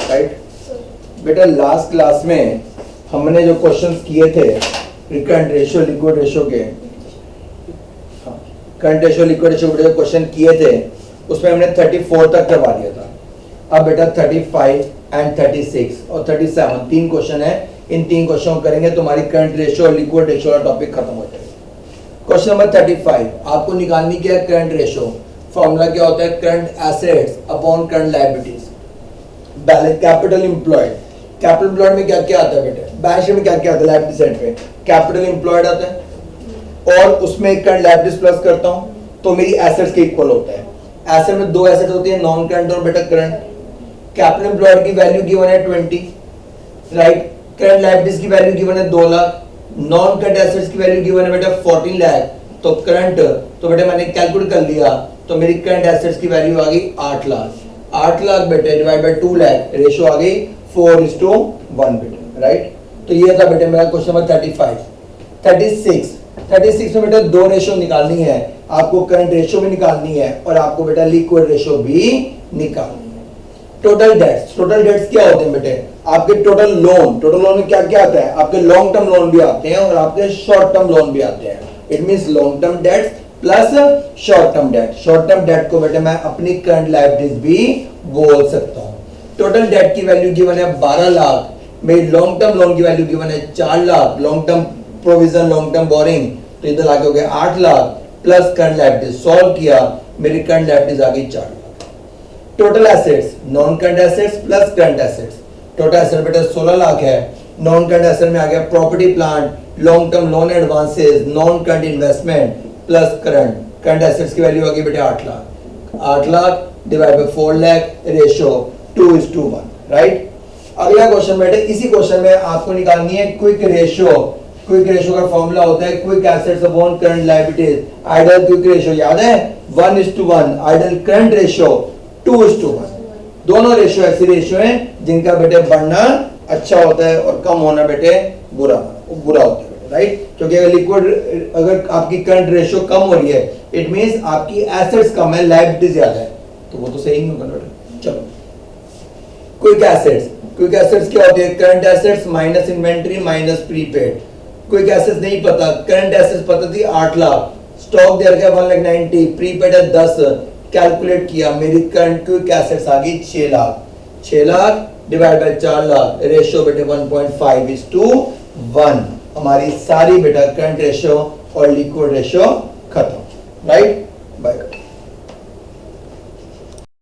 Right बेटा last class में हमने जो क्वेश्चंस किए थे करंट रेशियो लिक्विड रेशियो के, करंट रेशियो लिक्विड रेशियो के जो क्वेश्चन किए थे उसमें हमने 34 तक करवा दिया था। अब बेटा 35 एंड 36 और 37 तीन क्वेश्चन है, इन तीन क्वेश्चन को करेंगे तो हमारी करंट रेशियो और लिक्विड रेशियो का टॉपिक खत्म हो जाएगा। क्वेश्चन नंबर 35 आपको निकालनी क्या है करंट रेशियो। फॉर्मूला क्या होता है current assets upon current liabilities. Balance capital employed, capital employed में क्या क्या आता है बेटा, बैलेंस शीट में क्या क्या आता है लायबिलिटी साइड पे कैपिटल एम्प्लॉयड आता है और उसमें करंट लायबिलिटीज प्लस करता हूं तो मेरी एसेट्स के इक्वल होता है। एसेट में दो एसेट होती है नॉन करंट और बेटा करंट। कैपिटल एम्प्लॉयड की वैल्यू गिवन है 20 राइट, करंट लायबिलिटीज की वैल्यू गिवन है 2 लाख, नॉन करंट एसेट्स की वैल्यू गिवन है बेटा 14 लाख। तो करंट तो बेटा मैंने कैलकुलेट कर लिया तो मेरी करंट एसेट्स की वैल्यू आ गई 8 लाख। 8 लाख बेटे डिवाइड बाय 2 लाख रेशियो आ गई 4:1 बेटे राइट। तो ये था बेटे मेरा क्वेश्चन नंबर 35। 36 में बेटा दो रेशियो निकालनी है आपको, करंट रेशियो भी निकालनी है और आपको बेटा लिक्विड रेशियो भी निकालनी है। टोटल डेट्स क्या होते हैं बेटे, आपके टोटल लोन में क्या क्या आता है, आपके लॉन्ग टर्म लोन भी आते हैं और आपके शॉर्ट टर्म लोन भी आते हैं। It means long term debts plus short term debt. Short term debt को बेटे मैं अपनी करंट लायबिलिटीज भी बोल सकता हूं। टोटल डेट की वैल्यू गिवन है 12 लाख, मेरी लॉन्ग टर्म लोन की वैल्यू गिवन है 4 lakh, long term provision long term borrowing तो इधर आके हो गया 8 lakh plus current liabilities. Solve किया मेरी करंट लायबिलिटीज आ गई 4 lakh. Total assets non current assets plus current assets, total asset बेटा 16 लाख है। नॉन करंट एसेट में आ गया property plant, long term loan advances, non current investment plus current assets की value आ गई बेटा 8 lakh. 8 lakh divide by 4 lakh ratio 2:1 right. अगला क्वेश्चन बेटे इसी क्वेश्चन में आपको निकालनी है क्विक रेशियो। क्विक रेशियो का फॉर्मूला होता है quick assets upon current liabilities. Ideal quick ratio याद है 1:1, आइडल करंट रेशियो 2:1। दोनों रेशियो ऐसी रेशियो हैं जिनका बेटे बढ़ना अच्छा होता है और कम होना बेटे बुरा होता है राइट। क्योंकि अगर लिक्विड अगर आपकी करंट रेशियो कम हो रही है इट मींस आपकी एसेट्स कम है लायबिलिटीज ज्यादा है, तो वो तो सही नहीं होगा बेटा। चलो क्विक एसेट्स क्या होती है, current assets minus inventory minus prepaid. Quick assets नहीं पता, करंट एसेट्स पता थी 8 लाख, स्टॉक दे रखा है 1,90,000, प्रीपेड है 10, कैलकुलेट किया मेरी करंट क्विक एसेट्स आ गई 6 lakh. 6 lakh divide by 4 lakh ratio बेटे 1.5:1। हमारी सारी बेटा करंट रेशियो और लिक्विड रेशियो खत्म राइट। बाय।